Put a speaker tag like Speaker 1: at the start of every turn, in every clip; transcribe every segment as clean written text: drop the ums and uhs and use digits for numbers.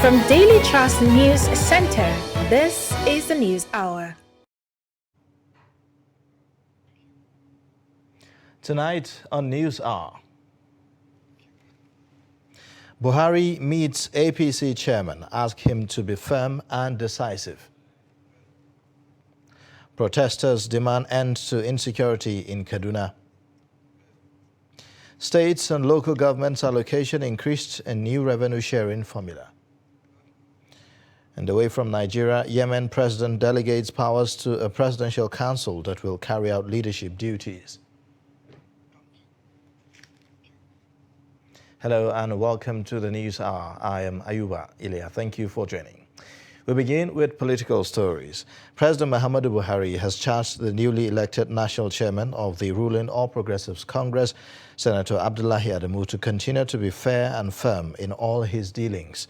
Speaker 1: From Daily Trust News Center, this is the News Hour.
Speaker 2: Tonight on News Hour, Buhari meets APC chairman, ask him to be firm and decisive. Protesters demand end to insecurity in Kaduna. States and local governments' allocation increased a new revenue sharing formula. And away from Nigeria, Yemen president delegates powers to a presidential council that will carry out leadership duties. Hello and welcome to the News Hour. I am Ayuba Ilya. Thank you for joining. We begin with political stories. President Muhammadu Buhari has charged the newly elected national chairman of the ruling All Progressives Congress, Senator Abdullahi Adamu, to continue to be fair and firm in all his dealings.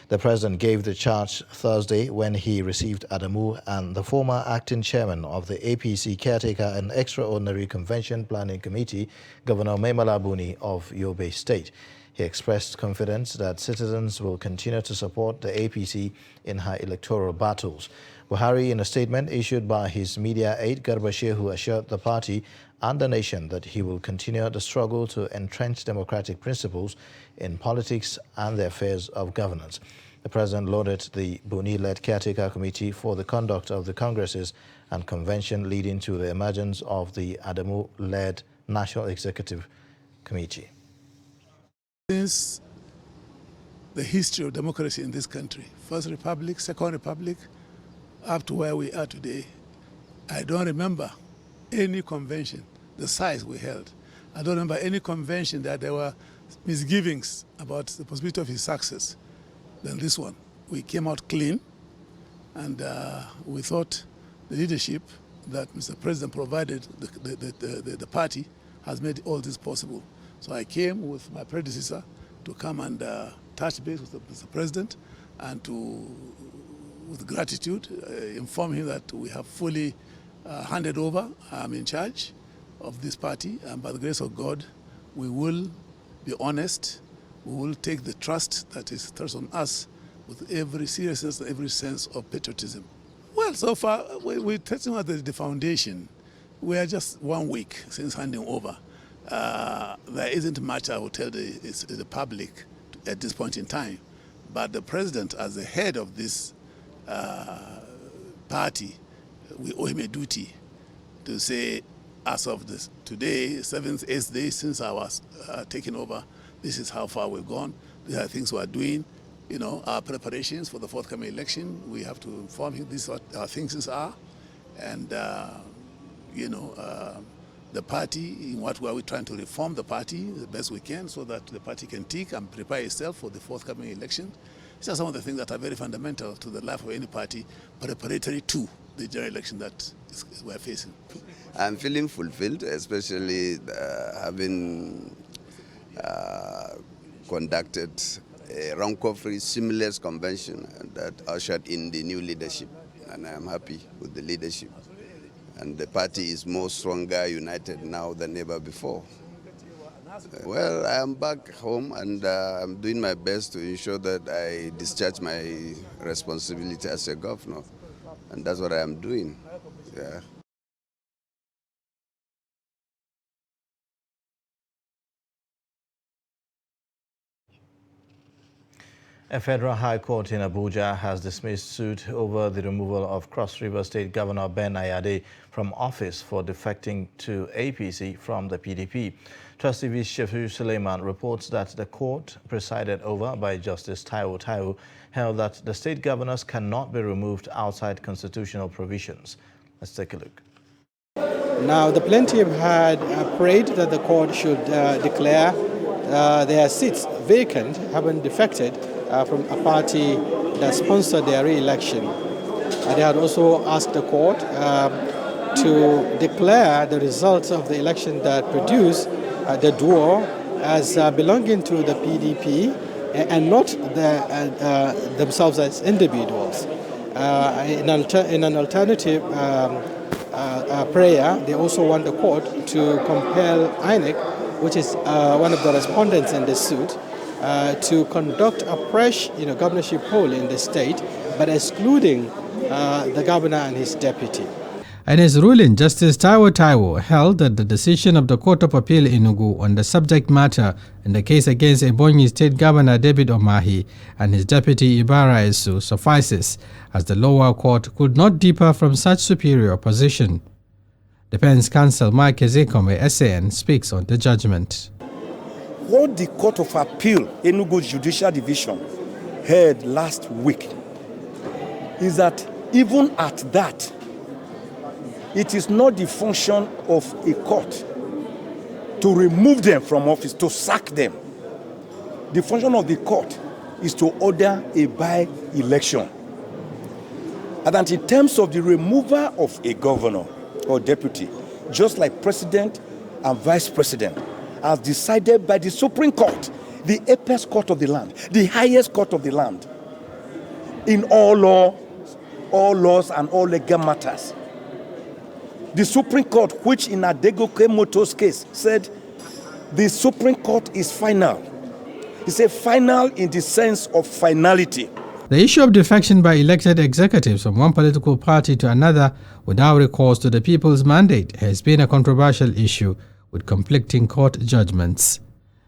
Speaker 2: The president gave the charge Thursday when he received Adamu and the former acting chairman of the APC Caretaker and Extraordinary Convention Planning Committee, Governor Maimala Buni of Yobe State. He expressed confidence that citizens will continue to support the APC in her electoral battles. Buhari, in a statement issued by his media aide, Garba Shehu, assured the party and the nation that he will continue the struggle to entrench democratic principles in politics and the affairs of governance. The president lauded the Buni-led Caretaker Committee for the conduct of the congresses and convention leading to the emergence of the Adamu-led National Executive Committee.
Speaker 3: Since the history of democracy in this country, First Republic, Second Republic, up to where we are today, I don't remember any convention, the size we held. I don't remember any convention that there were misgivings about the possibility of his success than this one. We came out clean, and we thought the leadership that Mr. President provided the party has made all this possible. So I came with my predecessor to come and touch base with Mr. President and to, with gratitude, inform him that we have fully handed over. I'm in charge of this party, and by the grace of God, we will be honest. We will take the trust that is thrust on us with every seriousness and every sense of patriotism. Well, so far, we're testing out the foundation. We are just 1 week since handing over. There isn't much I will tell the public at this point in time. But the president, as the head of this party, we owe him a duty to say, as of this today, 7th, 8th day since I was taking over, this is how far we've gone. These are things we are doing. You know, our preparations for the forthcoming election, we have to inform him these are what our things are. And, you know, the party, in what way are we trying to reform the party the best we can so that the party can tick and prepare itself for the forthcoming election. These are some of the things that are very fundamental to the life of any party, preparatory to the general election that we're facing.
Speaker 4: I'm feeling fulfilled, especially having conducted a Ranko-free seamless convention that ushered in the new leadership, and I'm happy with the leadership. And the party is more stronger, united now than ever before. Well, I am back home and I'm doing my best to ensure that I discharge my responsibility as a governor. And that's what I am doing. Yeah.
Speaker 2: A federal high court in Abuja has dismissed suit over the removal of Cross River State Governor Ben Ayade from office for defecting to APC from the PDP. Trustee V. Shefu Suleiman reports that the court, presided over by Justice Taiwo Taiwo, held that the state governors cannot be removed outside constitutional provisions. Let's take a look.
Speaker 5: Now, the plaintiff had prayed that the court should declare their seats vacant, having defected from a party that sponsored their re-election. They had also asked the court to declare the results of the election that produced the duo as belonging to the PDP and not themselves as individuals. In an alternative prayer, they also want the court to compel INEC, which is one of the respondents in this suit, to conduct a fresh governorship poll in the state, but excluding the governor and his deputy.
Speaker 6: In his ruling, Justice Taiwo held that the decision of the Court of Appeal in Enugu on the subject matter in the case against Ebonyi State Governor David Umahi and his deputy Ibarra Esu suffices, as the lower court could not differ from such superior position. Defense counsel Mike Ezekome, SAN, speaks on the judgment.
Speaker 7: What the Court of Appeal, Enugu Judicial Division, heard last week is that even at that, it is not the function of a court to remove them from office, to sack them. The function of the court is to order a by-election. And that in terms of the removal of a governor or deputy, just like president and vice president, as decided by the Supreme Court, the apex court of the land, the highest court of the land, in all laws and all legal matters. The Supreme Court, which in Adegoke Moto's case said the Supreme Court is final. It's a final in the sense of finality.
Speaker 6: The issue of defection by elected executives from one political party to another without recourse to the people's mandate has been a controversial issue with conflicting court judgments.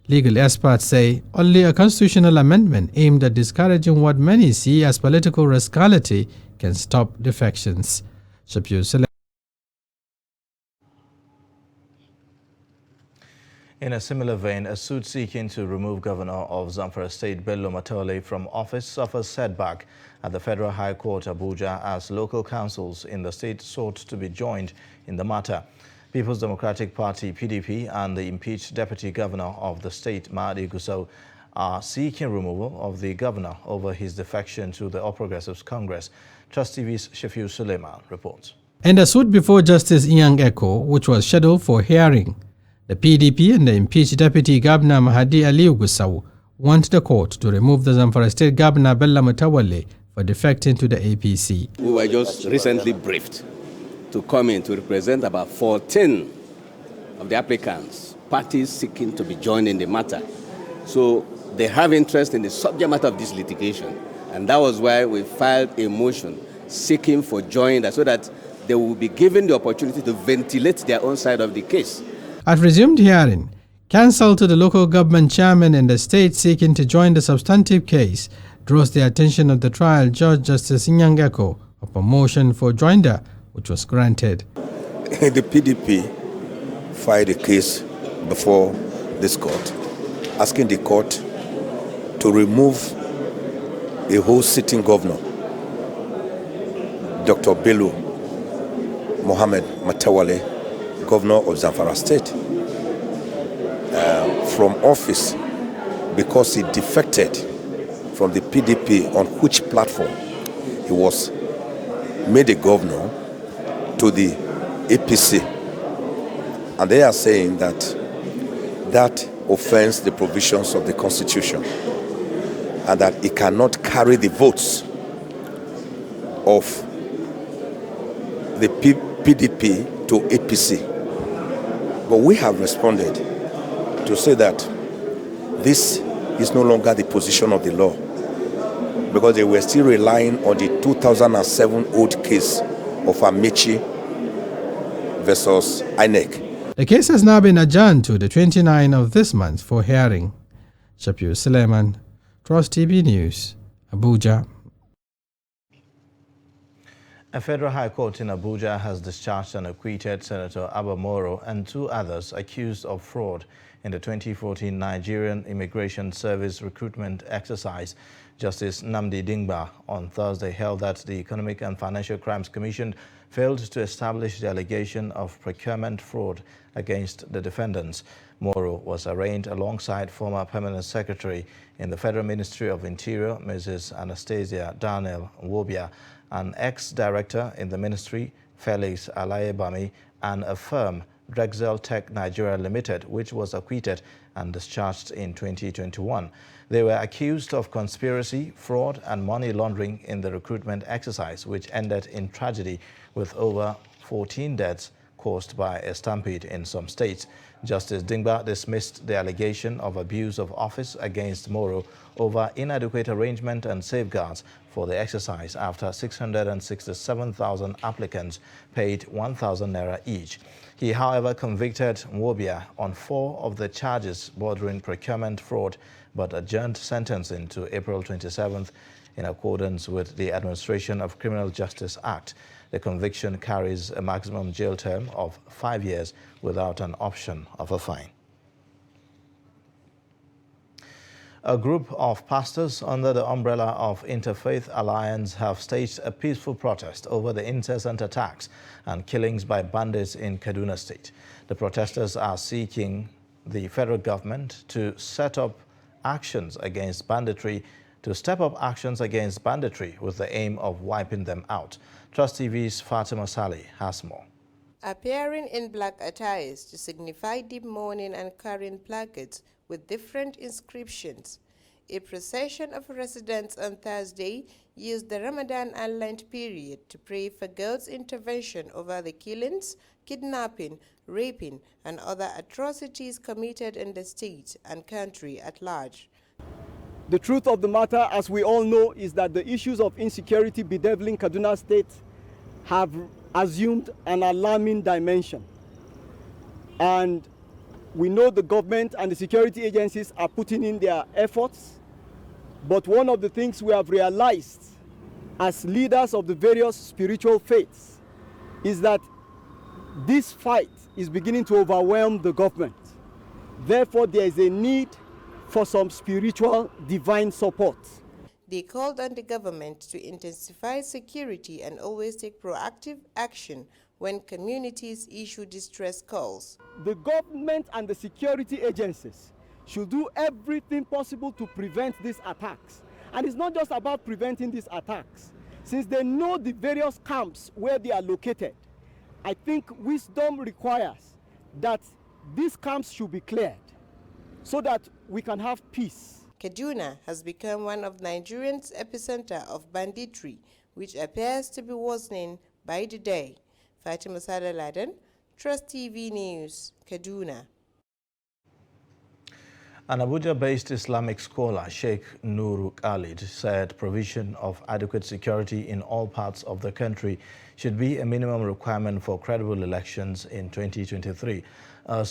Speaker 6: Legal experts say only a constitutional amendment aimed at discouraging what many see as political rascality can stop defections. Shafiu Suleiman.
Speaker 2: In a similar vein, a suit seeking to remove Governor of Zamfara State Bello Matawalle from office suffers setback at the Federal High Court, Abuja, as local councils in the state sought to be joined in the matter. People's Democratic Party, PDP, and the impeached Deputy Governor of the state, Mahdi Gusau, are seeking removal of the governor over his defection to the All Progressives Congress. Trust TV's Shafiu Suleiman reports.
Speaker 6: In the suit before Justice Inyang Eko, which was scheduled for hearing, the PDP and the impeached Deputy Governor Mahdi Aliyu Gusau want the court to remove the Zamfara State Governor Bello Matawalle for defecting to the APC.
Speaker 8: We were just recently briefed to come in to represent about 14 of the applicants, parties seeking to be joined in the matter. So they have interest in the subject matter of this litigation, and that was why we filed a motion seeking for joinder so that they will be given the opportunity to ventilate their own side of the case.
Speaker 6: At resumed hearing, counsel to the local government chairman in the state seeking to join the substantive case draws the attention of the trial judge, Justice Inyang Eko, of a motion for joinder, which was granted.
Speaker 7: The PDP filed a case before this court, asking the court to remove a whole sitting governor, Dr. Bello Mohammed Matawalle, governor of Zamfara State, from office because he defected from the PDP, on which platform he was made a governor, to the APC. And they are saying that that offends the provisions of the Constitution and that it cannot carry the votes of the PDP to APC. But we have responded to say that this is no longer the position of the law, because they were still relying on the 2007 old case of Amici versus INEC.
Speaker 6: The case has now been adjourned to the 29th of this month for hearing. Shafiu Suleiman, Trust TV News, Abuja.
Speaker 2: A federal high court in Abuja has discharged and acquitted Senator Abba Moro and two others accused of fraud in the 2014 Nigerian Immigration Service recruitment exercise. Justice Nnamdi Dingba on Thursday held that the Economic and Financial Crimes Commission failed to establish the allegation of procurement fraud against the defendants. Moro was arraigned alongside former Permanent Secretary in the Federal Ministry of Interior, Mrs. Anastasia Daniel Wobia, an ex-director in the ministry, Felix Alayebami, and a firm, Drexel Tech Nigeria Limited, which was acquitted and discharged in 2021. They were accused of conspiracy, fraud, and money laundering in the recruitment exercise, which ended in tragedy with over 14 deaths caused by a stampede in some states. Justice Dingba dismissed the allegation of abuse of office against Moro over inadequate arrangement and safeguards for the exercise after 667,000 applicants paid 1,000 naira each. He, however, convicted Nwobia on 4 of the charges bordering procurement fraud, but adjourned sentencing to April 27th in accordance with the Administration of Criminal Justice Act. The conviction carries a maximum jail term of 5 years without an option of a fine. A group of pastors under the umbrella of Interfaith Alliance have staged a peaceful protest over the incessant attacks and killings by bandits in Kaduna State. The protesters are seeking the federal government to step up actions against banditry with the aim of wiping them out. Trust TV's Fatima Saleh has more.
Speaker 9: Appearing in black attires to signify deep mourning and carrying placards with different inscriptions, a procession of residents on Thursday used the Ramadan and Lent period to pray for God's intervention over the killings, kidnapping, raping, and other atrocities committed in the state and country at large.
Speaker 10: The truth of the matter, as we all know, is that the issues of insecurity bedeviling Kaduna State have assumed an alarming dimension. And we know the government and the security agencies are putting in their efforts. But one of the things we have realized as leaders of the various spiritual faiths is that this fight is beginning to overwhelm the government. Therefore, there is a need for some spiritual divine support.
Speaker 9: They called on the government to intensify security and always take proactive action when communities issue distress calls.
Speaker 10: The government and the security agencies should do everything possible to prevent these attacks. And it's not just about preventing these attacks. Since they know the various camps where they are located, I think wisdom requires that these camps should be cleared so that we can have peace.
Speaker 9: Kaduna has become one of Nigeria's epicenter of banditry, which appears to be worsening by the day. Fatima Sada Laden, Trust TV News, Kaduna.
Speaker 2: An Abuja-based Islamic scholar, Sheikh Nuru Khalid, said provision of adequate security in all parts of the country should be a minimum requirement for credible elections in 2023.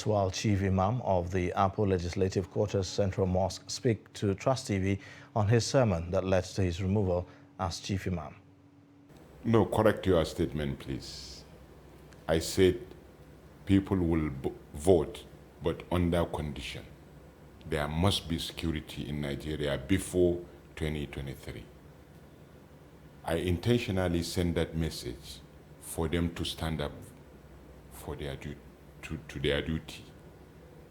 Speaker 2: While Chief Imam of the Apo Legislative Quarters Central Mosque speak to Trust TV on his sermon that led to his removal as Chief Imam.
Speaker 11: No, correct your statement, please. I said people will vote, but under condition. There must be security in Nigeria before 2023. I intentionally sent that message for them to stand up for their to their duty.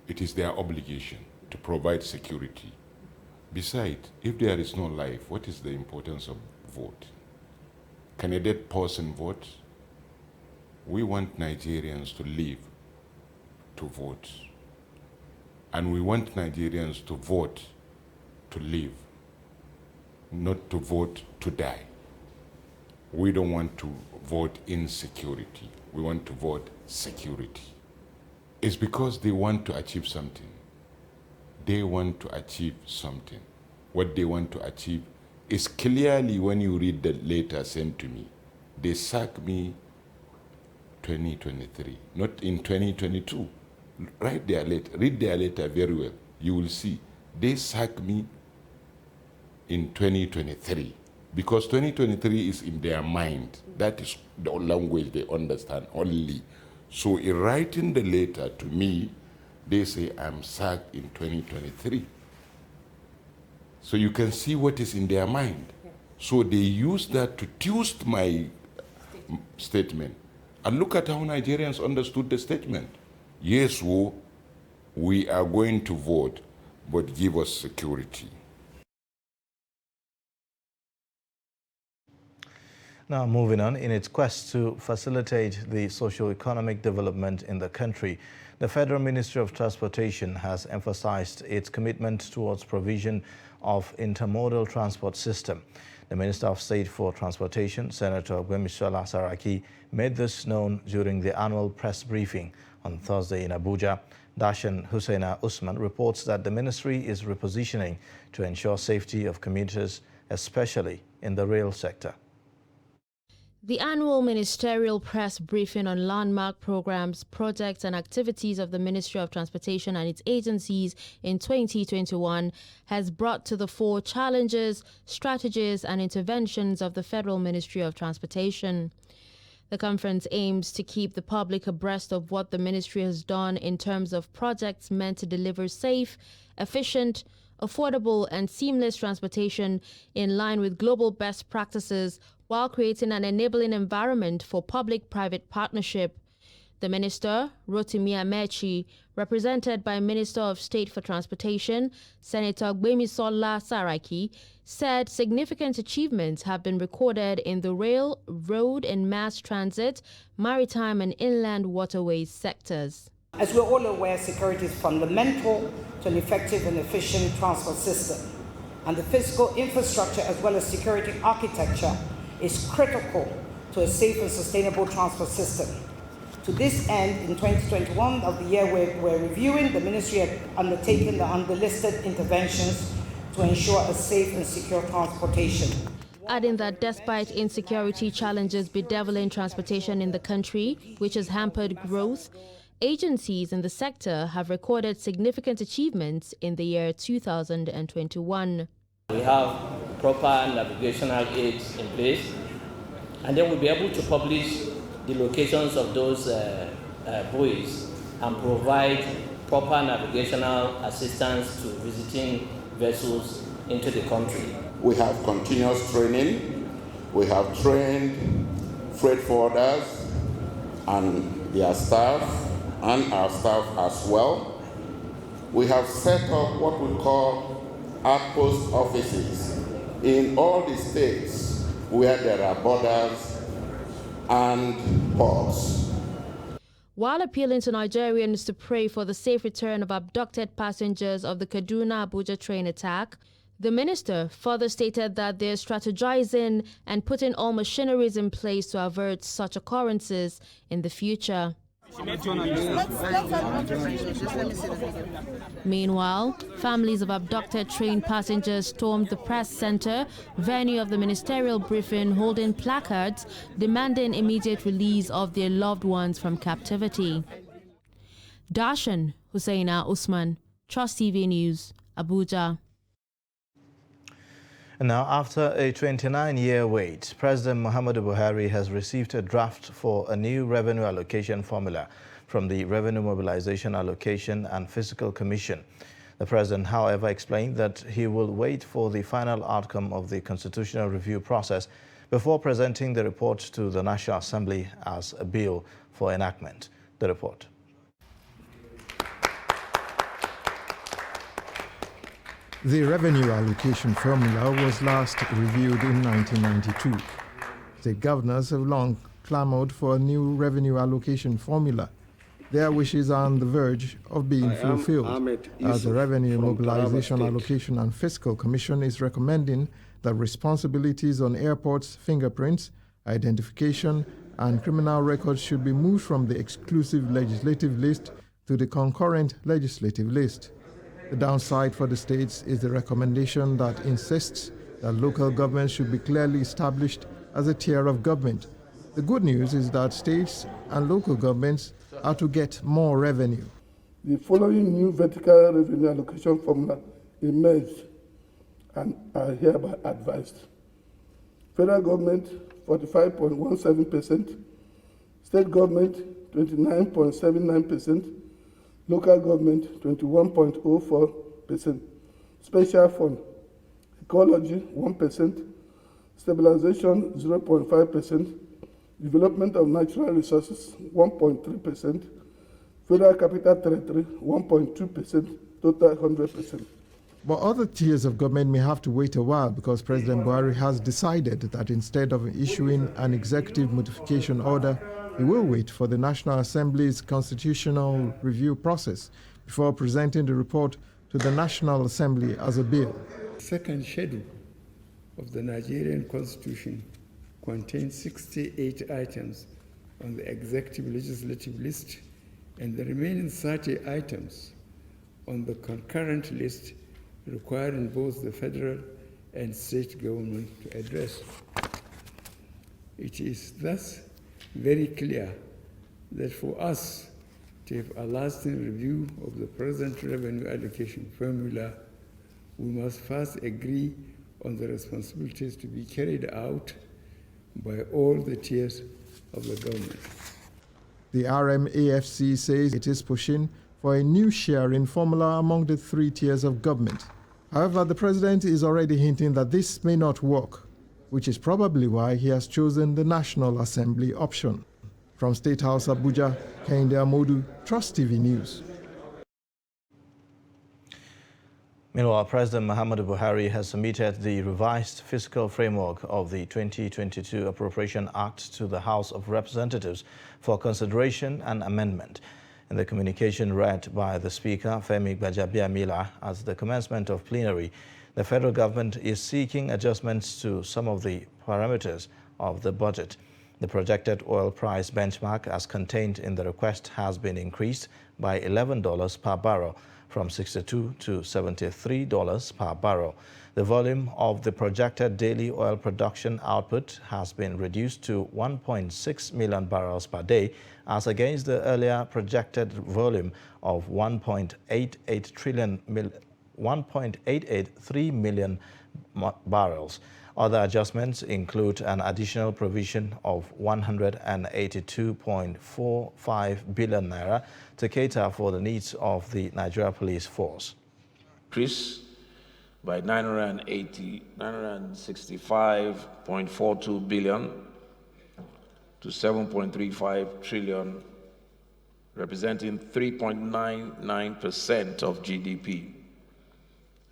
Speaker 11: It is their obligation to provide security. Besides, if there is no life, what is the importance of vote? Can a dead person vote? We want Nigerians to live to vote. And we want Nigerians to vote to live, not to vote to die. We don't want to vote insecurity. We want to vote security. It's because they want to achieve something. They want to achieve something. What they want to achieve is clearly when you read the letter sent to me. They sacked me 2023, not in 2022. Read their letter very well. You will see. They sacked me in 2023 because 2023 is in their mind. That is the language they understand only. So in writing the letter to me, they say I'm sacked in 2023. So you can see what is in their mind. So they use that to twist my statement. And look at how Nigerians understood the statement. Yes, we are going to vote, but give us security.
Speaker 2: Now, moving on, in its quest to facilitate the socio-economic development in the country, the Federal Ministry of Transportation has emphasized its commitment towards provision of intermodal transport system. The Minister of State for Transportation, Senator Gbemisola Saraki, made this known during the annual press briefing on Thursday in Abuja. Darshan Hussaina Usman reports that the ministry is repositioning to ensure safety of commuters, especially in the rail sector.
Speaker 12: The annual ministerial press briefing on landmark programs, projects and activities of the Ministry of Transportation and its agencies in 2021 has brought to the fore challenges, strategies and interventions of the Federal Ministry of Transportation. The conference aims to keep the public abreast of what the ministry has done in terms of projects meant to deliver safe, efficient, affordable and seamless transportation in line with global best practices while creating an enabling environment for public-private partnership. The minister, Rotimi Amechi, represented by Minister of State for Transportation, Senator Gbemisola Saraki, said significant achievements have been recorded in the rail, road and mass transit, maritime and inland waterways sectors.
Speaker 13: As we're all aware, security is fundamental to an effective and efficient transport system, and the physical infrastructure as well as security architecture is critical to a safe and sustainable transport system. To this end, in 2021, of the year we're reviewing, the ministry had undertaken the unlisted interventions to ensure a safe and secure transportation.
Speaker 12: Adding that despite insecurity challenges bedeviling transportation in the country, which has hampered growth, agencies in the sector have recorded significant achievements in the year 2021.
Speaker 14: We have proper navigational aids in place, and then we'll be able to publish the locations of those buoys and provide proper navigational assistance to visiting vessels into the country.
Speaker 15: We have continuous training. We have trained freight forwarders and their staff and our staff as well. We have set up what we call outpost offices in all the states where there are borders and ports.
Speaker 12: While appealing to Nigerians to pray for the safe return of abducted passengers of the Kaduna-Abuja train attack, the minister further stated that they're strategizing and putting all machineries in place to avert such occurrences in the future. Meanwhile, families of abducted train passengers stormed the press center, venue of the ministerial briefing, holding placards demanding immediate release of their loved ones from captivity. Darshan Hussaina Usman, Trust TV News, Abuja.
Speaker 2: Now, after a 29-year wait, President Muhammadu Buhari has received a draft for a new revenue allocation formula from the Revenue Mobilization Allocation and Fiscal Commission. The president, however, explained that he will wait for the final outcome of the constitutional review process before presenting the report to the National Assembly as a bill for enactment. The report.
Speaker 16: The revenue allocation formula was last reviewed in 1992. State governors have long clamored for a new revenue allocation formula. Their wishes are on the verge of being fulfilled, as the Revenue Mobilization Allocation and Fiscal Commission is recommending that responsibilities on airports, fingerprints, identification, and criminal records should be moved from the exclusive legislative list to the concurrent legislative list. The downside for the states is the recommendation that insists that local governments should be clearly established as a tier of government. The good news is that states and local governments are to get more revenue.
Speaker 17: The following new vertical revenue allocation formula emerged and are hereby advised. Federal government 45.17%, state government 29.79%, local government 21.04%, special fund, ecology 1%, stabilization 0.5%, development of natural resources 1.3%, federal capital territory 1.2%, total 100%.
Speaker 16: But other tiers of government may have to wait a while because President Buhari has decided that instead of issuing an executive modification order, he will wait for the National Assembly's constitutional review process before presenting the report to the National Assembly as a bill.
Speaker 18: Second schedule of the Nigerian Constitution contains 68 items on the executive legislative list and the remaining 30 items on the concurrent list, requiring both the federal and state government to address. It is thus very clear that for us to have a lasting review of the present revenue allocation formula, we must first agree on the responsibilities to be carried out by all the tiers of the government.
Speaker 16: The RMAFC says it is pushing for a new sharing formula among the three tiers of government. However, the president is already hinting that this may not work, which is probably why he has chosen the National Assembly option. From State House Abuja, Kehinde Amodu, Trust TV News.
Speaker 2: Meanwhile, President Muhammadu Buhari has submitted the revised fiscal framework of the 2022 Appropriation Act to the House of Representatives for consideration and amendment. In the communication read by the Speaker, Femi Gbajabiamila, at the commencement of plenary, the federal government is seeking adjustments to some of the parameters of the budget. The projected oil price benchmark as contained in the request has been increased by $11 per barrel, from $62 to $73 per barrel. The volume of the projected daily oil production output has been reduced to 1.6 million barrels per day, as against the earlier projected volume of 1.883 million barrels. Other adjustments include an additional provision of 182.45 billion naira to cater for the needs of the Nigeria Police Force.
Speaker 19: Increase by 965.42 billion to 7.35 trillion, representing 3.99% of GDP.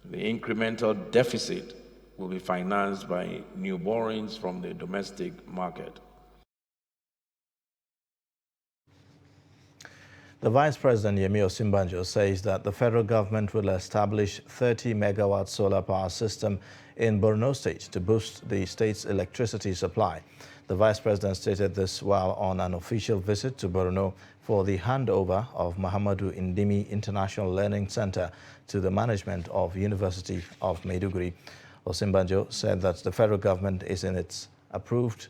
Speaker 19: The incremental deficit will be financed by new borrowings from the domestic market.
Speaker 2: The Vice President Yemi Osinbajo says that the federal government will establish 30-megawatt solar power system in Borno State to boost the state's electricity supply. The Vice President stated this while on an official visit to Borno for the handover of Muhammadu Indimi International Learning Center to the management of University of Maiduguri. Osinbajo said that the federal government is in its approved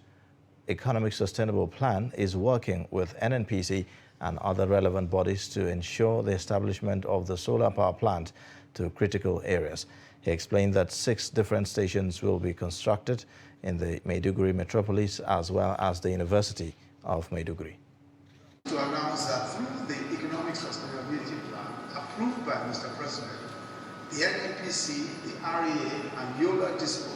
Speaker 2: economic sustainable plan is working with NNPC and other relevant bodies to ensure the establishment of the solar power plant to critical areas. He explained that 6 different stations will be constructed in the Maiduguri metropolis as well as the University of Maiduguri.
Speaker 20: To announce that through the economic sustainability plan approved by Mr. President, the NNPC, the REA, and Yola Disco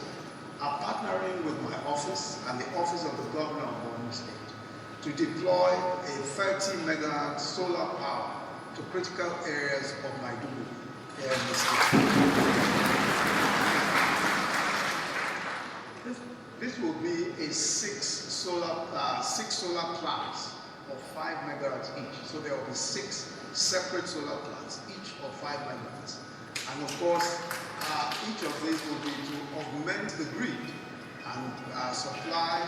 Speaker 20: are partnering with my office and the Office of the Governor of Borno State to deploy a 30-megawatt solar power to critical areas of Maiduguri here in the state. This will be a 6 solar plants of 5 megawatts each. So there will be 6 separate solar plants, each of 5 megawatts. And of course, each of these will be to augment the grid and supply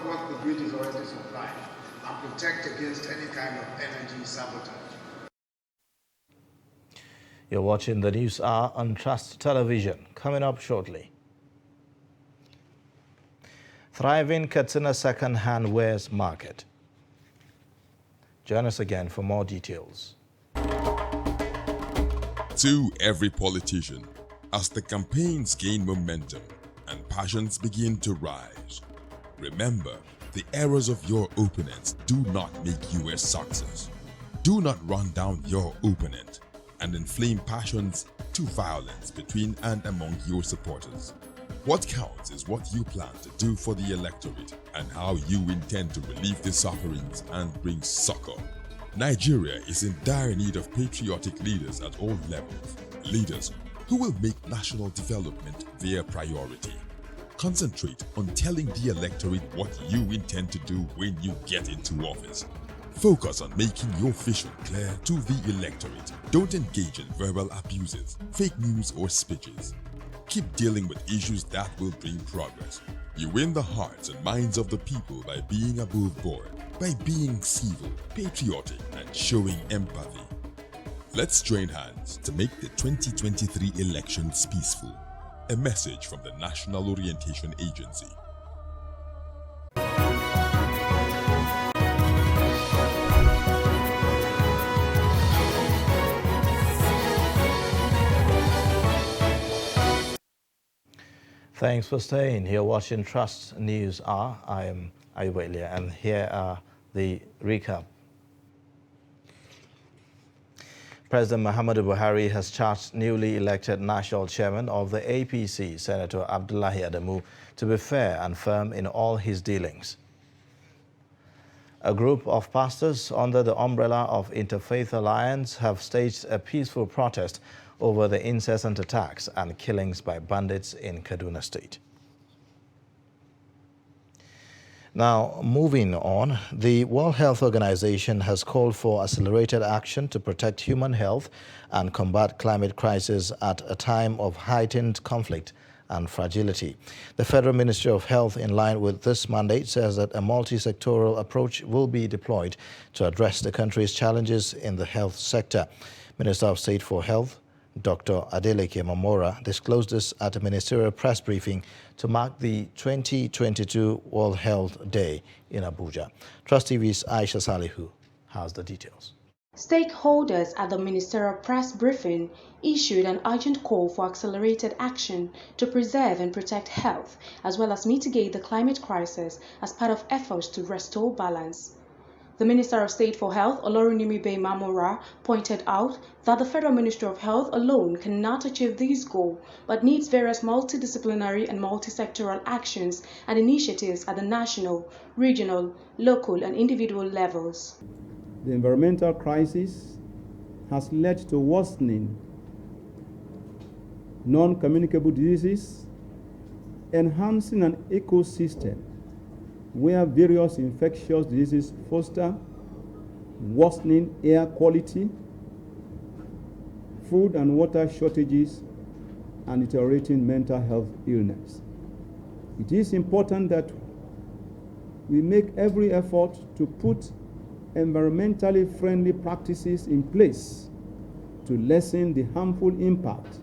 Speaker 20: what the grid is already supplying and protect against any kind of energy sabotage.
Speaker 2: You're watching the News Hour on Trust Television. Coming up shortly. Thriving Katsina second-hand wares market. Join us again for more details.
Speaker 21: To every politician, as the campaigns gain momentum and passions begin to rise, remember, the errors of your opponents do not make you a success. Do not run down your opponent and inflame passions to violence between and among your supporters. What counts is what you plan to do for the electorate and how you intend to relieve their sufferings and bring succor. Nigeria is in dire need of patriotic leaders at all levels, leaders who will make national development their priority. Concentrate on telling the electorate what you intend to do when you get into office. Focus on making your vision clear to the electorate. Don't engage in verbal abuses, fake news or speeches. Keep dealing with issues that will bring progress. You win the hearts and minds of the people by being above board, by being civil, patriotic, and showing empathy. Let's join hands to make the 2023 elections peaceful. A message from the National Orientation Agency.
Speaker 2: Thanks for staying. You're watching Trust News Hour. I am Ayuba Ilia, and here are the recap. President Muhammadu Buhari has charged newly elected national chairman of the APC, Senator Abdullahi Adamu, to be fair and firm in all his dealings. A group of pastors under the umbrella of Interfaith Alliance have staged a peaceful protest over the incessant attacks and killings by bandits in Kaduna State. Now, moving on, the World Health Organization has called for accelerated action to protect human health and combat climate crisis at a time of heightened conflict and fragility. The Federal Ministry of Health, in line with this mandate, says that a multi-sectoral approach will be deployed to address the country's challenges in the health sector. Minister of State for Health, Dr. Adeleke Mamora, disclosed this at a ministerial press briefing to mark the 2022 World Health Day in Abuja. Trust TV's Aisha Salihu has the details.
Speaker 1: Stakeholders at the ministerial press briefing issued an urgent call for accelerated action to preserve and protect health, as well as mitigate the climate crisis as part of efforts to restore balance. The Minister of State for Health, Olorunimibe Mamora, pointed out that the Federal Ministry of Health alone cannot achieve this goal, but needs various multidisciplinary and multi-sectoral actions and initiatives at the national, regional, local, and individual levels.
Speaker 22: The environmental crisis has led to worsening non-communicable diseases, enhancing an ecosystem where various infectious diseases foster worsening air quality, food and water shortages, and deteriorating mental health illness. It is important that we make every effort to put environmentally friendly practices in place to lessen the harmful impact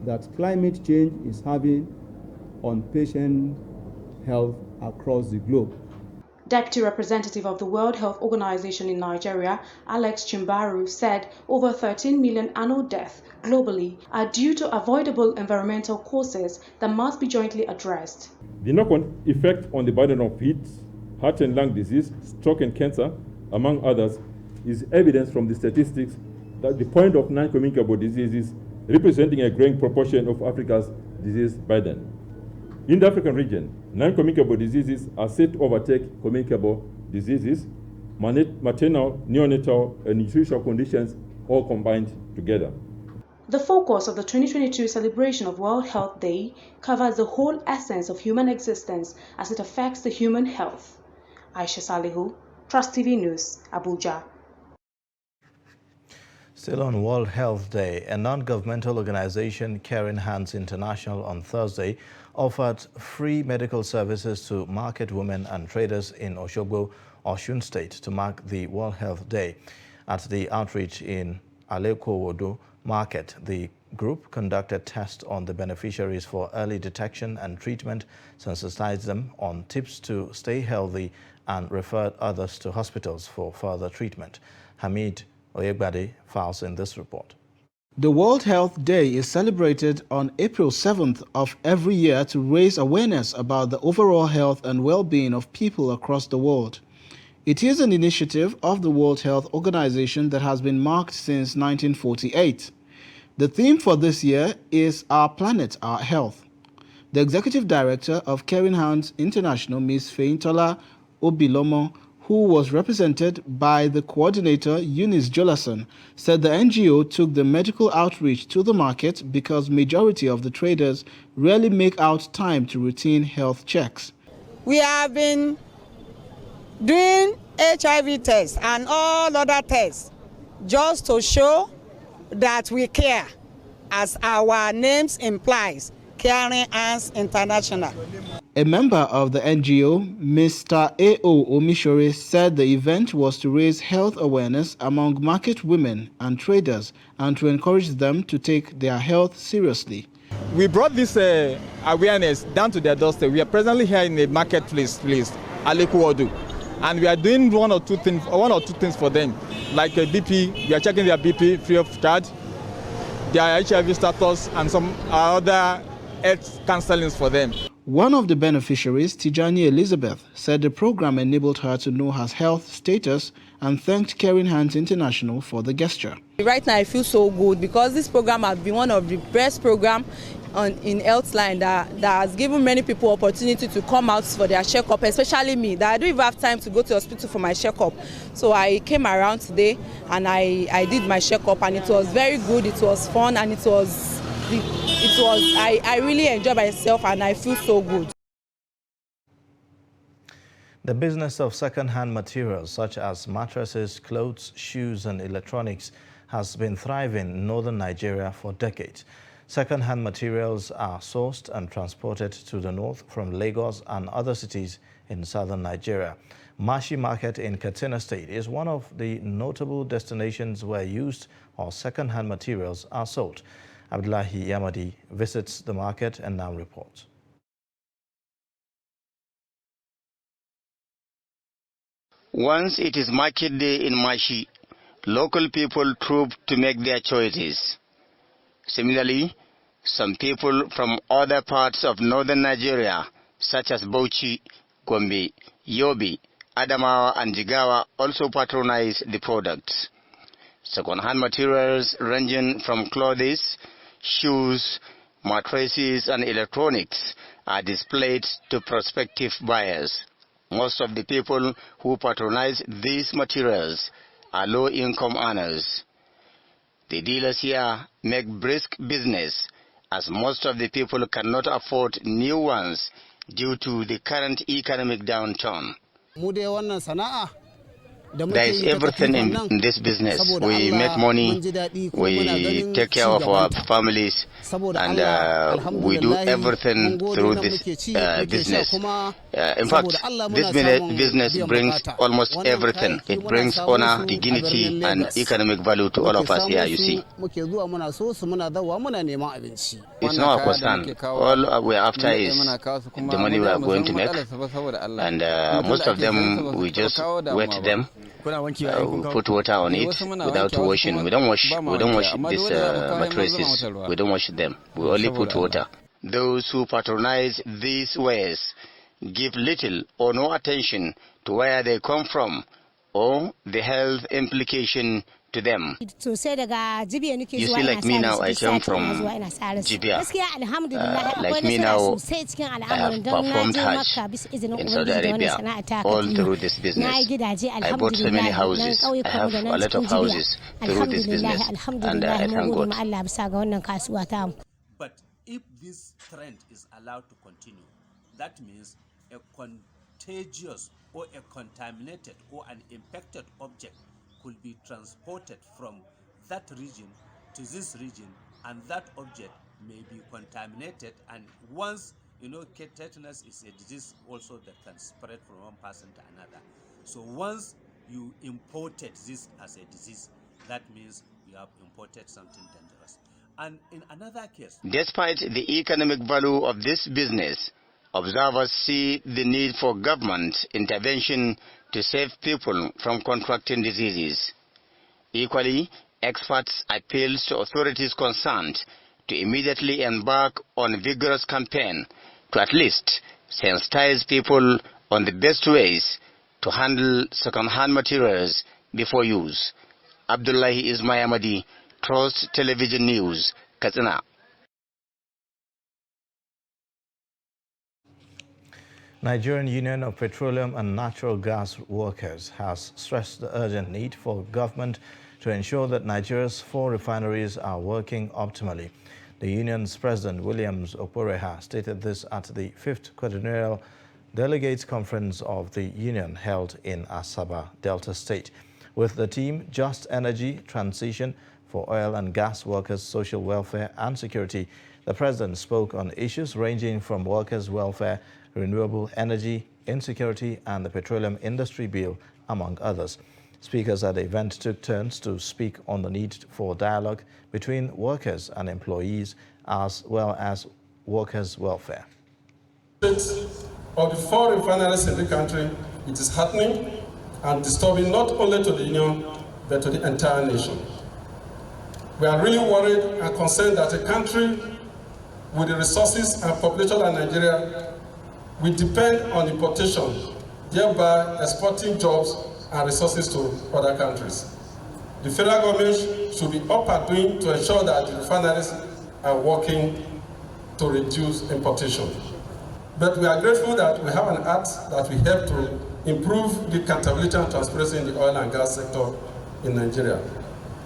Speaker 22: that climate change is having on patient health across the globe.
Speaker 1: Deputy Representative of the World Health Organization in Nigeria, Alex Chimbaru, said over 13 million annual deaths globally are due to avoidable environmental causes that must be jointly addressed.
Speaker 23: The knock-on effect on the burden of heat, heart and lung disease, stroke and cancer, among others, is evidence from the statistics that the point of non-communicable diseases representing a growing proportion of Africa's disease burden. In the African region, non-communicable diseases are set to overtake communicable diseases, maternal, neonatal, and nutritional conditions all combined together.
Speaker 1: The focus of the 2022 celebration of World Health Day covers the whole essence of human existence as it affects the human health. Aisha Salihu, Trust TV News, Abuja.
Speaker 2: Still on World Health Day, a non-governmental organization, Caring Hands International, on Thursday offered free medical services to market women and traders in Oshogbo, Osun State, to mark the World Health Day. At the outreach in Alekowodo Market, the group conducted tests on the beneficiaries for early detection and treatment, sensitized them on tips to stay healthy, and referred others to hospitals for further treatment. Hamid Oyegbade files in this report.
Speaker 24: The World Health Day is celebrated on April 7th of every year to raise awareness about the overall health and well-being of people across the world. It is an initiative of the World Health Organization that has been marked since 1948. The theme for this year is Our Planet, Our Health. The Executive Director of Caring Hands International, Ms. Feintola Obilomo, who was represented by the coordinator Eunice Jolason, said the NGO took the medical outreach to the market because majority of the traders rarely make out time to routine health checks.
Speaker 25: We have been doing HIV tests and all other tests just to show that we care, as our names implies. Caring Hands International.
Speaker 24: A member of the NGO, Mr. A.O. Omishore, said the event was to raise health awareness among market women and traders and to encourage them to take their health seriously.
Speaker 3: We brought this awareness down to their doorstep. We are presently here in the marketplace, Alekuodu, and we are doing one or two things for them, like a BP. We are checking their BP free of charge, their HIV status, and some other health counselings for them.
Speaker 24: One of the beneficiaries, Tijani Elizabeth, said the program enabled her to know her health status and thanked Caring Hands International for the gesture.
Speaker 4: Right now I feel so good because this program has been one of the best programs in Healthline that has given many people opportunity to come out for their checkup, especially me, that I don't even have time to go to hospital for my checkup. So I came around today and I did my checkup, and it was very good, it was fun, and I really enjoyed myself and I feel so good.
Speaker 2: The business of second-hand materials such as mattresses, clothes, shoes and electronics has been thriving in northern Nigeria for decades. Second-hand materials are sourced and transported to the north from Lagos and other cities in southern Nigeria. Mashi Market in Katsina State is one of the notable destinations where used or second-hand materials are sold. Abdullahi Yamadi visits the market and now reports.
Speaker 5: Once it is market day in Mashi, local people troop to make their choices. Similarly, some people from other parts of northern Nigeria, such as Bauchi, Gombe, Yobe, Adamawa and Jigawa, also patronize the products. Second-hand materials ranging from clothes, shoes, mattresses and electronics are displayed to prospective buyers. Most of the people who patronize these materials are low-income earners. The dealers here make brisk business, as most of the people cannot afford new ones due to the current economic downturn. There is everything in this business. We make money, we take care of our families, and we do everything through this business. In fact, this business brings almost everything. It brings honor, dignity, and economic value to all of us here, you see. It's not a concern. All we're after is the money we are going to make, and most of them, we just wet them. We put water on it without washing. We don't wash these mattresses. We don't wash them. We only put water. Those who patronize these wares give little or no attention to where they come from or the health implication to them. You see, like me now, I came from Jibia. Like me now, I have performed Hajj in Saudi Arabia all through this business. I bought so many houses. I have a lot of houses through this business, and I thank God.
Speaker 7: But if this trend is allowed to continue, that means a contagious or a contaminated or an infected object could be transported from that region to this region, and that object may be contaminated. And once, tetanus is a disease also that can spread from one person to another. So once you imported this as a disease, that means you have imported something dangerous. And in another case,
Speaker 5: despite the economic value of this business, observers see the need for government intervention to save people from contracting diseases. Equally, experts appeal to authorities concerned to immediately embark on a vigorous campaign to at least sensitize people on the best ways to handle second-hand materials before use. Abdullahi Ismail, Trust Television News, Katsina.
Speaker 2: Nigerian Union of Petroleum and Natural Gas Workers has stressed the urgent need for government to ensure that Nigeria's 4 refineries are working optimally. The union's president, Williams Oporeha, stated this at the 5th Quadrennial Delegates Conference of the union held in Asaba, Delta State, with the theme Just Energy Transition for Oil and Gas Workers' Social Welfare and Security. The president spoke on issues ranging from workers' welfare, renewable energy, insecurity, and the petroleum industry bill, among others. Speakers at the event took turns to speak on the need for dialogue between workers and employees, as well as workers' welfare.
Speaker 6: Of the 4 refineries in the country, it is happening and disturbing not only to the union, but to the entire nation. We are really worried and concerned that a country with the resources and population of Nigeria will depend on importation, thereby exporting jobs and resources to other countries. The federal government should be up and doing to ensure that the refineries are working to reduce importation. But we are grateful that we have an act that will help to improve the accountability and transparency in the oil and gas sector in Nigeria.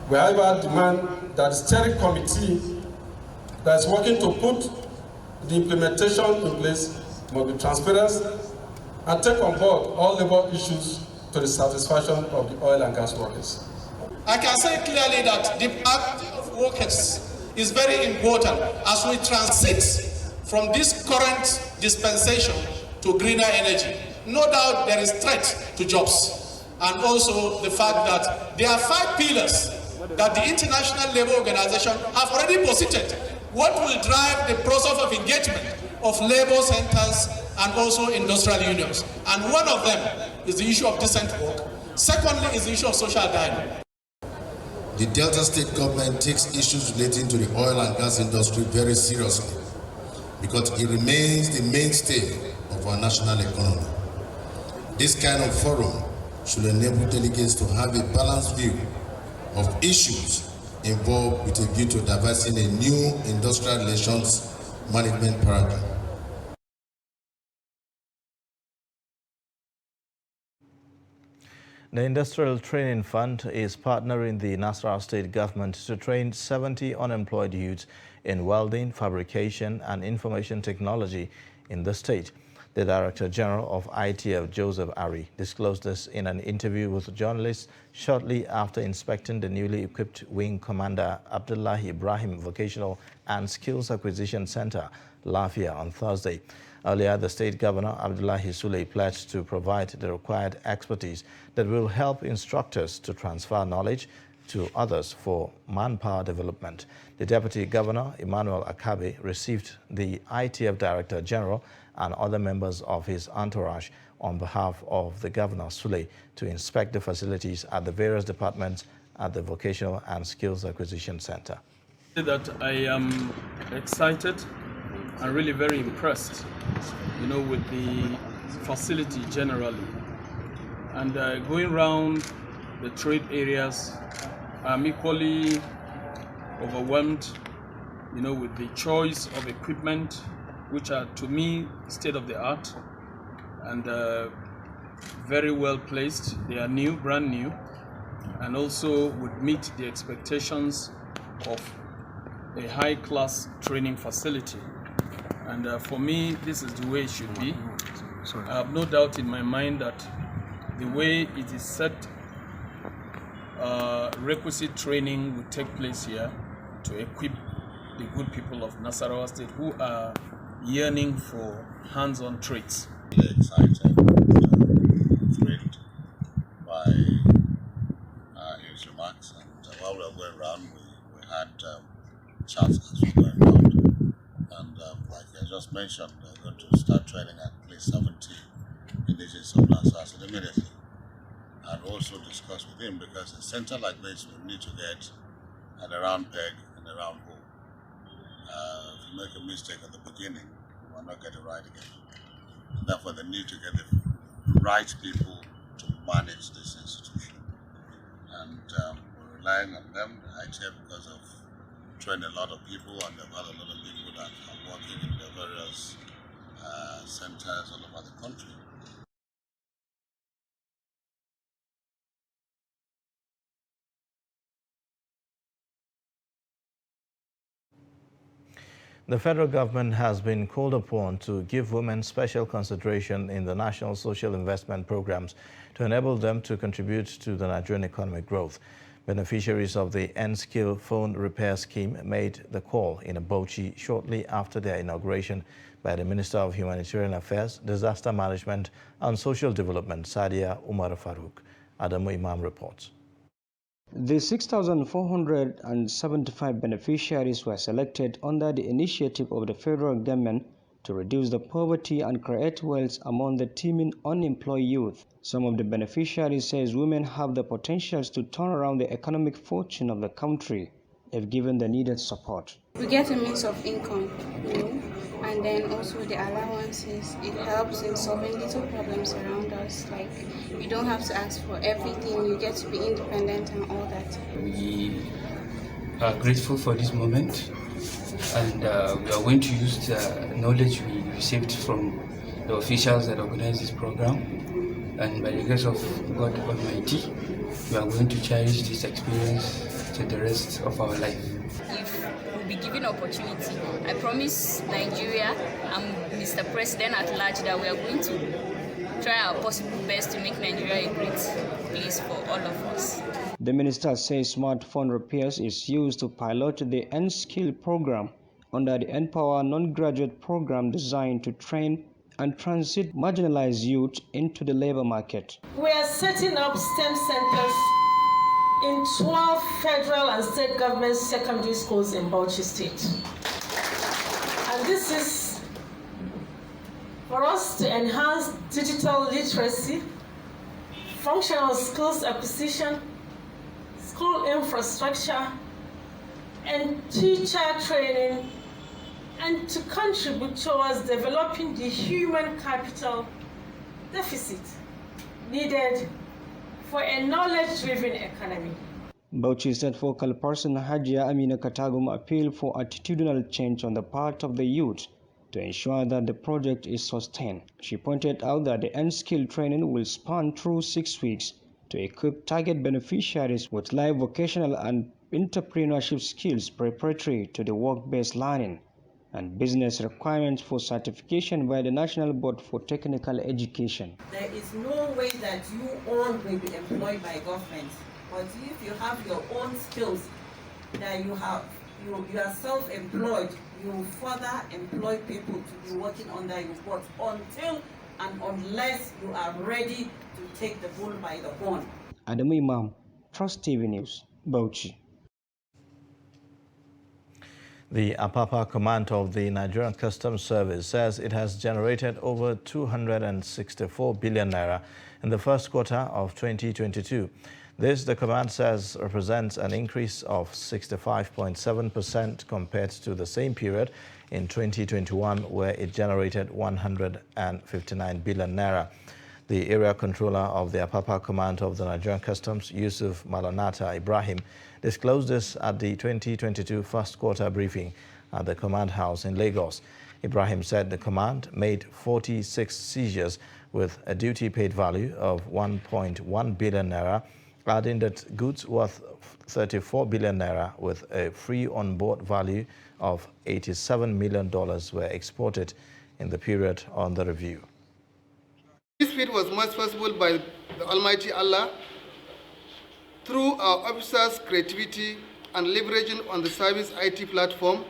Speaker 6: We however demand that the steering committee that is working to put the implementation in place must be transparent and take on board all labor issues to the satisfaction of the oil and gas workers.
Speaker 8: I can say clearly that the act of workers is very important as we transit from this current dispensation to greener energy. No doubt there is threat to jobs, and also the fact that there are 5 pillars that the International Labour Organization have already posited. What will drive the process of engagement of labor centers and also industrial unions? And one of them is the issue of decent work. Secondly is the issue of social dialogue.
Speaker 9: The Delta State government takes issues relating to the oil and gas industry very seriously because it remains the mainstay of our national economy. This kind of forum should enable delegates to have a balanced view of issues involved with a view to devising a new industrial relations management paradigm.
Speaker 2: The Industrial Training Fund is partnering the Nasarawa State government to train 70 unemployed youths in welding, fabrication, and information technology in the state. The Director General of ITF, Joseph Ari, disclosed this in an interview with journalists shortly after inspecting the newly equipped Wing Commander Abdullahi Ibrahim Vocational and Skills Acquisition Center, Lafia, on Thursday. Earlier, the State Governor, Abdullahi Sule, pledged to provide the required expertise that will help instructors to transfer knowledge to others for manpower development. The Deputy Governor, Emmanuel Akabe, received the ITF Director General and other members of his entourage on behalf of the Governor Sule to inspect the facilities at the various departments at the Vocational and Skills Acquisition Center.
Speaker 10: That I am excited and really very impressed, with the facility generally. And going around the trade areas, I'm equally overwhelmed, with the choice of equipment, which are, to me, state of the art and very well placed. They are new, brand new, and also would meet the expectations of a high-class training facility. And for me, this is the way it should be. I have no doubt in my mind that the way it is set, requisite training will take place here to equip the good people of Nasarawa State who are yearning for hands-on trades.
Speaker 9: Excited, thrilled by his remarks, and while we were going around, we had chats as we were going around, and like I just mentioned, we're going to start training at least 70 indigenous of Nasarawa immediately, and also discuss with him, because a center like this we need to get at a round peg and a round hole. If you make a mistake at the beginning, you will not get it right again. And therefore, they need to get the right people to manage this institution. And we're relying on them, the ITF, because of training a lot of people, and they've had a lot of people that are working in the various centers all over the country.
Speaker 2: The federal government has been called upon to give women special consideration in the national social investment programs to enable them to contribute to the Nigerian economic growth. Beneficiaries of the N-Skill phone repair scheme made the call in Bauchi shortly after their inauguration by the Minister of Humanitarian Affairs, Disaster Management and Social Development, Sadia Umar Farouk. Adamu Imam reports.
Speaker 11: The 6,475 beneficiaries were selected under the initiative of the federal government to reduce the poverty and create wealth among the teeming unemployed youth. Some of the beneficiaries says women have the potentials to turn around the economic fortune of the country if given the needed support.
Speaker 12: We get a means of income, and then also the allowances. It helps in solving little problems around us. Like, you don't have to ask for everything. You get to be independent and all that.
Speaker 13: We are grateful for this moment, and we are going to use the knowledge we received from the officials that organize this program. And by the grace of God Almighty, we are going to cherish this experience to the rest of our life.
Speaker 14: If we'll be given opportunity, I promise Nigeria and Mr. President at large that we are going to try our possible best to make Nigeria a great place for all of us.
Speaker 11: The minister says smartphone repairs is used to pilot the N-Skill program under the Empower non-graduate program designed to train and transit marginalized youth into the labor market.
Speaker 15: We are setting up STEM centers in 12 federal and state government secondary schools in Bauchi State. And this is for us to enhance digital literacy, functional skills acquisition, school infrastructure, and teacher training, and to contribute towards developing the human capital deficit needed for a knowledge-driven economy.
Speaker 11: Bauchi State focal person Hajia Amina Katagum appealed for attitudinal change on the part of the youth to ensure that the project is sustained. She pointed out that the N-Skill training will span through 6 weeks to equip target beneficiaries with live vocational and entrepreneurship skills preparatory to the work-based learning and business requirements for certification by the National Board for Technical Education.
Speaker 26: There is no way that you all will be employed by government, but if you have your own skills that you are self-employed, you further employ people to be working under you, but until and unless you are ready to take the bull by the horn.
Speaker 11: Adamu Imam, Trust TV News, Bauchi.
Speaker 2: The Apapa Command of the Nigerian Customs Service says it has generated over 264 billion naira in the first quarter of 2022. This, the command says, represents an increase of 65.7% compared to the same period in 2021, where it generated 159 billion naira. The area controller of the Apapa Command of the Nigerian Customs, Yusuf Malanata Ibrahim, disclosed this at the 2022 first quarter briefing at the command house in Lagos. Ibrahim said the command made 46 seizures with a duty paid value of 1.1 billion naira, adding that goods worth 34 billion naira with a free on-board value of $87 million were exported in the period on the review.
Speaker 27: This feat was made possible by the Almighty Allah through our officers' creativity and leveraging on the service IT platform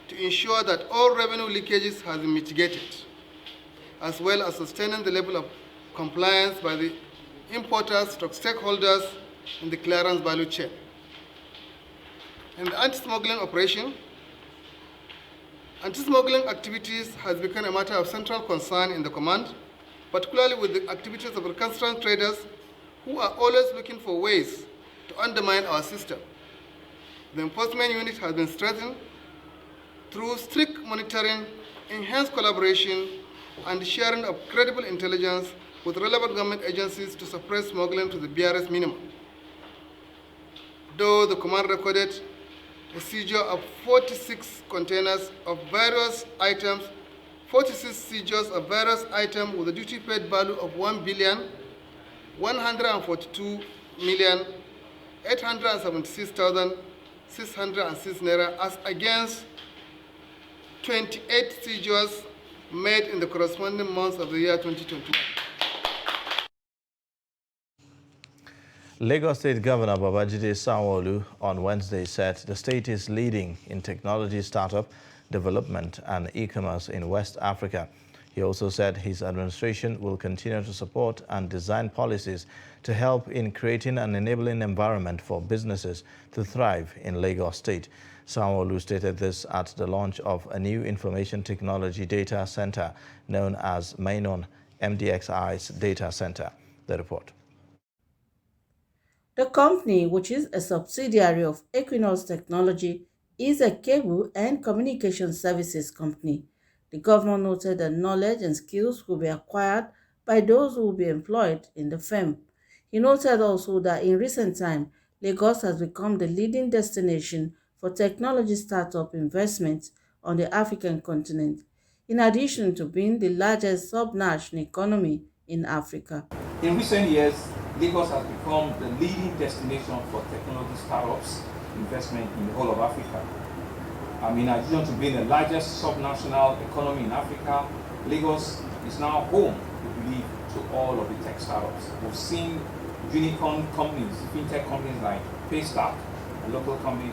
Speaker 27: to ensure that all revenue leakages have been mitigated, as well as sustaining the level of compliance by the importers to stakeholders in the clearance value chain. In the anti-smuggling operation, anti-smuggling activities has become a matter of central concern in the command, particularly with the activities of recalcitrant traders who are always looking for ways to undermine our system. The enforcement unit has been strengthened through strict monitoring, enhanced collaboration, and sharing of credible intelligence with relevant government agencies to suppress smuggling to the barest minimum. Though the command recorded a seizure of 46 containers of various items, 46 seizures of various items with a duty paid value of 1,142,876,606 naira, as against 28 seizures made in the corresponding months of the year 2021.
Speaker 2: Lagos State Governor Babajide Sanwo-Olu on Wednesday said the state is leading in technology startup development and e-commerce in West Africa. He also said his administration will continue to support and design policies to help in creating an enabling environment for businesses to thrive in Lagos State. Sanwo-Olu stated this at the launch of a new information technology data center known as Mainon MDXI's Data Center. The report.
Speaker 16: The company, which is a subsidiary of Equinox Technology, is a cable and communication services company. The governor noted that knowledge and skills will be acquired by those who will be employed in the firm. He noted also that in recent time, Lagos has become the leading destination for technology startup investments on the African continent, in addition to being the largest sub-national economy in Africa.
Speaker 17: In recent years, Lagos has become the leading destination for technology startups investment in the whole of Africa. In addition to being the largest sub-national economy in Africa, Lagos is now home, we believe, to all of the tech startups. We've seen unicorn companies, fintech companies like Paystack, a local company,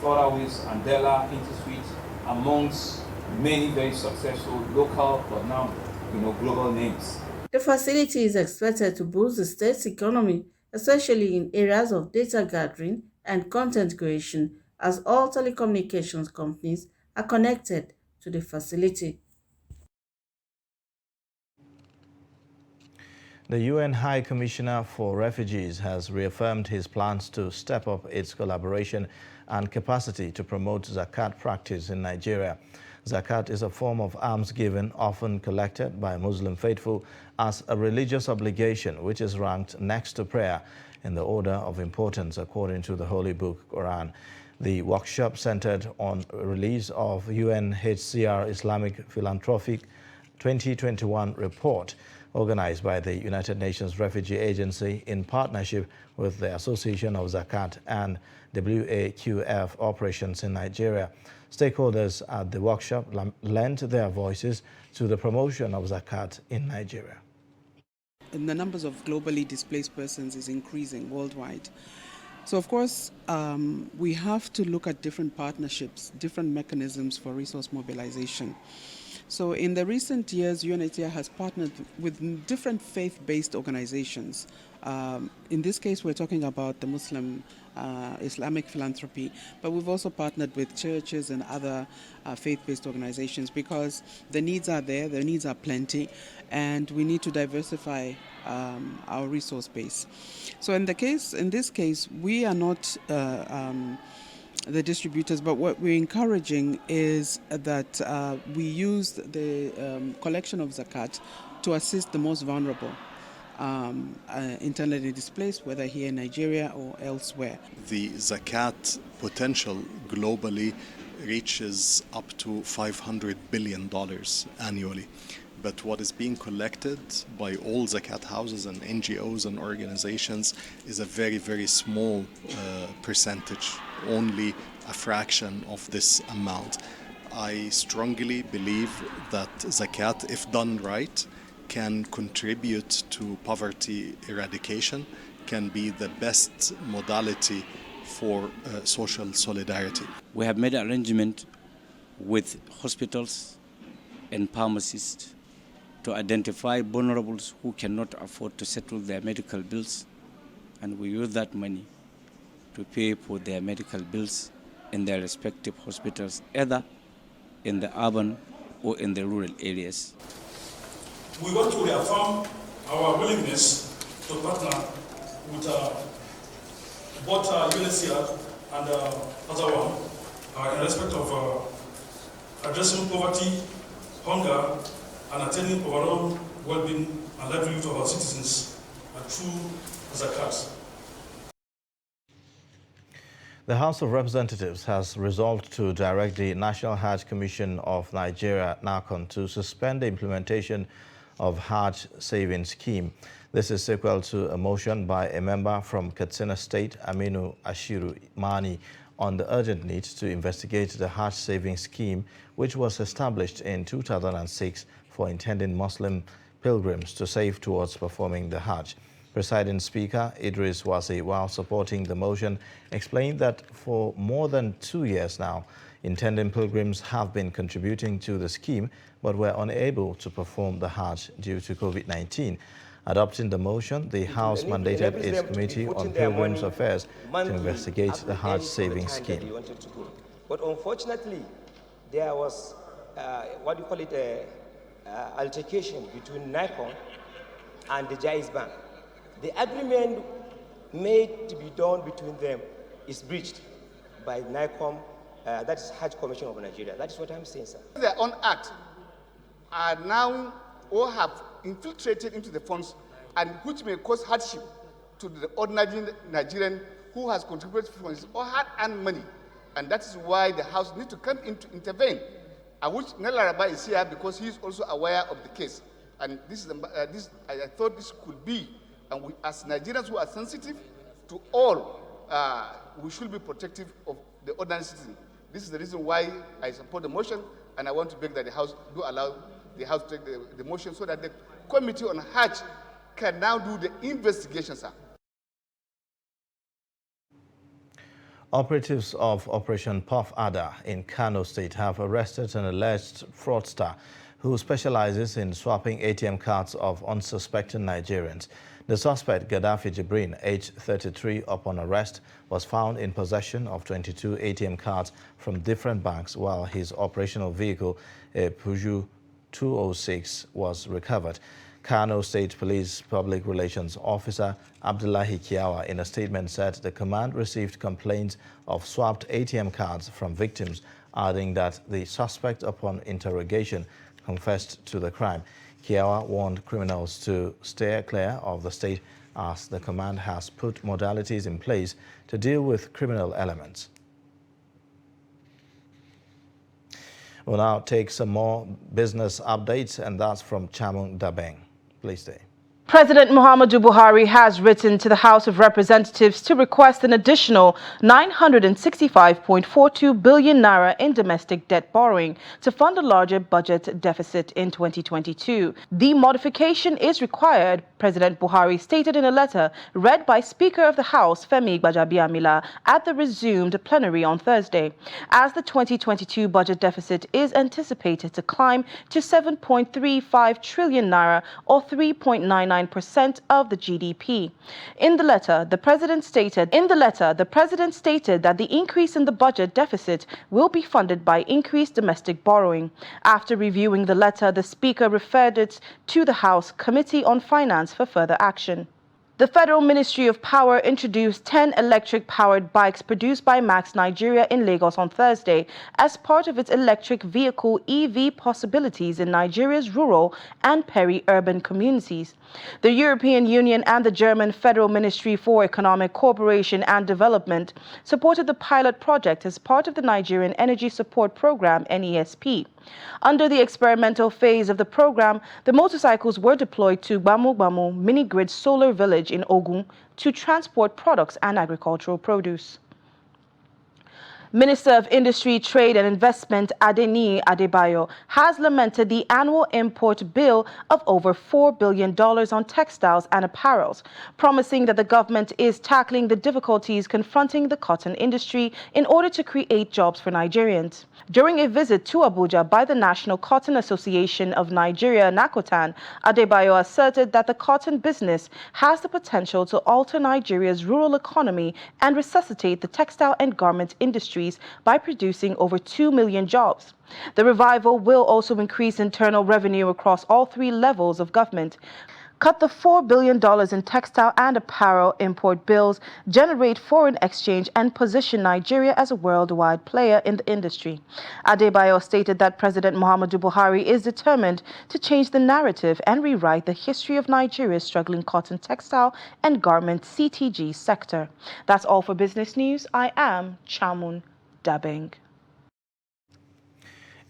Speaker 17: Floridaways, Andela, InterSuite, amongst many very successful local but now global names.
Speaker 16: The facility is expected to boost the state's economy, especially in areas of data gathering and content creation, as all telecommunications companies are connected to the facility.
Speaker 2: The UN High Commissioner for Refugees has reaffirmed his plans to step up its collaboration and capacity to promote zakat practice in Nigeria. Zakat is a form of almsgiving often collected by Muslim faithful as a religious obligation which is ranked next to prayer in the order of importance according to the Holy Book, Quran. The workshop centered on release of UNHCR Islamic Philanthropic 2021 report organized by the United Nations Refugee Agency in partnership with the Association of Zakat and WAQF operations in Nigeria. Stakeholders at the workshop lent their voices to the promotion of Zakat in Nigeria.
Speaker 18: And the numbers of globally displaced persons is increasing worldwide. So of course, we have to look at different partnerships, different mechanisms for resource mobilization. So in the recent years, UNHCR has partnered with different faith-based organizations. In this case, we're talking about the Muslim Islamic philanthropy, but we've also partnered with churches and other faith-based organizations because the needs are there, the needs are plenty, and we need to diversify our resource base. So in this case, we are not the distributors, but what we're encouraging is that we use the collection of zakat to assist the most vulnerable, internally displaced, whether here in Nigeria or elsewhere.
Speaker 19: The zakat potential globally reaches up to $500 billion annually. But what is being collected by all zakat houses and NGOs and organizations is a very, very small percentage, only a fraction of this amount. I strongly believe that zakat, if done right, can contribute to poverty eradication, can be the best modality for social solidarity.
Speaker 20: We have made an arrangement with hospitals and pharmacists to identify vulnerables who cannot afford to settle their medical bills, and we use that money to pay for their medical bills in their respective hospitals, either in the urban or in the rural areas.
Speaker 21: We want to reaffirm our willingness to partner with both UNHCR and other one in respect of addressing poverty, hunger, and attaining overall well-being and livelihood of our citizens through zakat.
Speaker 2: The House of Representatives has resolved to direct the National Hajj Commission of Nigeria, NACON, to suspend the implementation of Hajj Savings Scheme. This is sequel to a motion by a member from Katsina State, Aminu Ashiru Mani, on the urgent need to investigate the Hajj Savings Scheme, which was established in 2006 for intending Muslim pilgrims to save towards performing the Hajj. Presiding Speaker Idris Wasi, while supporting the motion, explained that for more than 2 years now, intending pilgrims have been contributing to the scheme but were unable to perform the Hajj due to COVID-19. Adopting the motion, the House mandated its Committee on Pilgrims Affairs to investigate the Hajj savings scheme.
Speaker 1: But unfortunately, there was, altercation between NICOM and the Jaiz Bank. The agreement made to be done between them is breached by NICOM, that is Hajj Commission of Nigeria. That is what I'm saying, sir.
Speaker 3: Their own act are now or have infiltrated into the funds, and which may cause hardship to the ordinary Nigerian who has contributed from his own hard-earned money. And that is why the House needs to come in to intervene, which Nelaraba is here because he is also aware of the case. And I thought this could be, and we, as Nigerians who are sensitive to all, we should be protective of the ordinary citizen. This is the reason why I support the motion, and I want to beg that the House do allow the House to take the motion so that the Committee on Hajj can now do the investigation, sir.
Speaker 2: Operatives of Operation Puff Adder in Kano State have arrested an alleged fraudster who specializes in swapping ATM cards of unsuspecting Nigerians. The suspect, Gaddafi Jibrin, aged 33, upon arrest, was found in possession of 22 ATM cards from different banks, while his operational vehicle, a Peugeot 206, was recovered. Kano State Police Public Relations Officer Abdullahi Kiawa, in a statement, said the command received complaints of swapped ATM cards from victims, adding that the suspect, upon interrogation, confessed to the crime. Kiawa warned criminals to steer clear of the state, as the command has put modalities in place to deal with criminal elements. We'll now take some more business updates, and that's from Chamun Dabeng. Please stay.
Speaker 4: President Muhammadu Buhari has written to the House of Representatives to request an additional 965.42 billion naira in domestic debt borrowing to fund a larger budget deficit in 2022. The modification is required, President Buhari stated in a letter read by Speaker of the House Femi Gbajabiamila at the resumed plenary on Thursday, as the 2022 budget deficit is anticipated to climb to 7.35 trillion naira or 3.99% of the GDP. In the letter, the President stated that the increase in the budget deficit will be funded by increased domestic borrowing. After reviewing the letter, the Speaker referred it to the House Committee on Finance for further action. The Federal Ministry of Power introduced 10 electric-powered bikes produced by Max Nigeria in Lagos on Thursday as part of its electric vehicle EV possibilities in Nigeria's rural and peri-urban communities. The European Union and the German Federal Ministry for Economic Cooperation and Development supported the pilot project as part of the Nigerian Energy Support Program, NESP. Under the experimental phase of the program, the motorcycles were deployed to Gbamu mini-grid solar village in Ogun to transport products and agricultural produce. Minister of Industry, Trade and Investment Adeniyi Adebayo has lamented the annual import bill of over $4 billion on textiles and apparels, promising that the government is tackling the difficulties confronting the cotton industry in order to create jobs for Nigerians. During a visit to Abuja by the National Cotton Association of Nigeria, NACOTAN, Adebayo asserted that the cotton business has the potential to alter Nigeria's rural economy and resuscitate the textile and garment industries by producing over 2 million jobs. The revival will also increase internal revenue across all three levels of government, cut the $4 billion in textile and apparel import bills, generate foreign exchange, and position Nigeria as a worldwide player in the industry. Adebayo stated that President Muhammadu Buhari is determined to change the narrative and rewrite the history of Nigeria's struggling cotton, textile, and garment CTG sector. That's all for business news. I am Chamun Dabeng.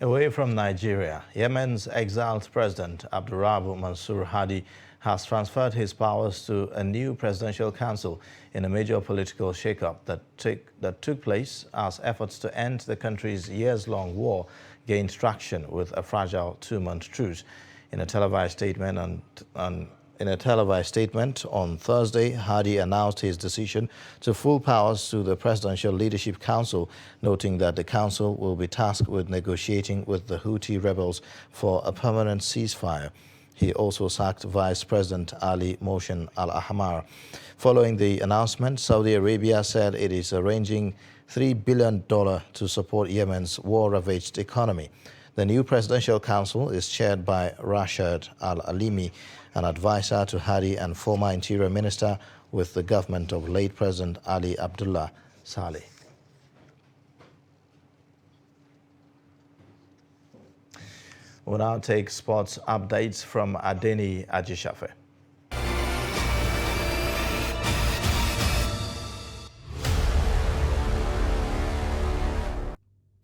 Speaker 2: Away from Nigeria, Yemen's exiled president Abdurabu Mansur Hadi has transferred his powers to a new presidential council in a major political shakeup that took place as efforts to end the country's years-long war gained traction with a fragile two-month truce. In a televised statement on In a televised statement on Thursday, Hadi announced his decision to full powers to the Presidential Leadership Council, noting that the council will be tasked with negotiating with the Houthi rebels for a permanent ceasefire. He also sacked Vice President Ali Mohsen Al-Ahmar. Following the announcement, Saudi Arabia said it is arranging $3 billion to support Yemen's war-ravaged economy. The new Presidential Council is chaired by Rashad Al-Alimi, an advisor to Hadi and former Interior Minister with the government of late President Ali Abdullah Saleh. We'll now take sports updates from Adeni Ajishafe.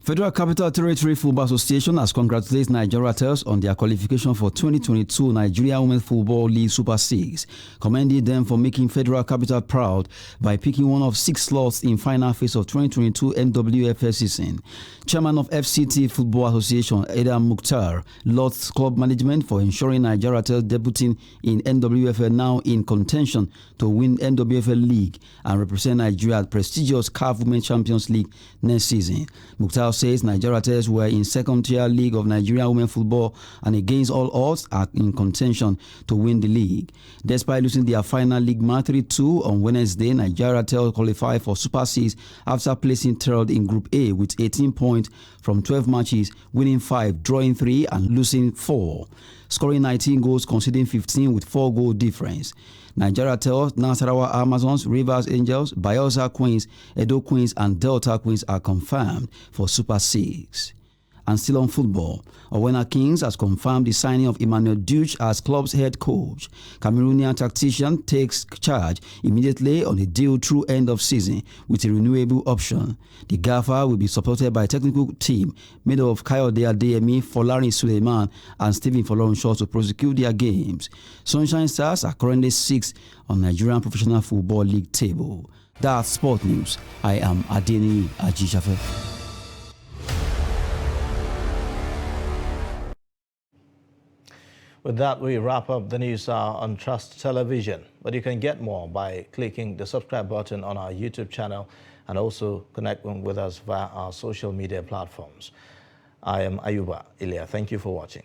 Speaker 5: Federal Capital Territory Football Association has congratulated Nigeria Tels on their qualification for 2022 Nigeria Women's Football League Super 6, commending them for making Federal Capital proud by picking one of 6 slots in final phase of 2022 NWFL season. Chairman of FCT Football Association, Adam Mukhtar, lauds club management for ensuring Nigeria Tels debuting in NWFL now in contention to win NWFL League and represent Nigeria at prestigious CAF Women's Champions League next season. Mukhtar says Nigeria Tels were in second-tier league of Nigeria women football and against all odds are in contention to win the league. Despite losing their final league match 3-2 on Wednesday, Nigeria Tels qualified for Super 6 after placing third in Group A with 18 points from 12 matches, winning 5, drawing 3 and losing 4. Scoring 19 goals, conceding 15 with 4-goal difference. Nigeria Tels, Nasarawa Amazons, Rivers Angels, Bayelsa Queens, Edo Queens and Delta Queens are confirmed for Super 6. And still on football, Owena Kings has confirmed the signing of Emmanuel Duch as club's head coach. Cameroonian tactician takes charge immediately on a deal through end of season with a renewable option. The gaffer will be supported by a technical team made up of Kayode Adeyemi, Folari Suleiman and Stephen Folorunshot to prosecute their games. Sunshine Stars are currently 6th on Nigerian Professional Football League table. That's Sport News. I am Adeni Ajishafe.
Speaker 2: With that, we wrap up the news hour on Trust Television. But you can get more by clicking the subscribe button on our YouTube channel and also connecting with us via our social media platforms. I am Ayuba Ilya. Thank you for watching.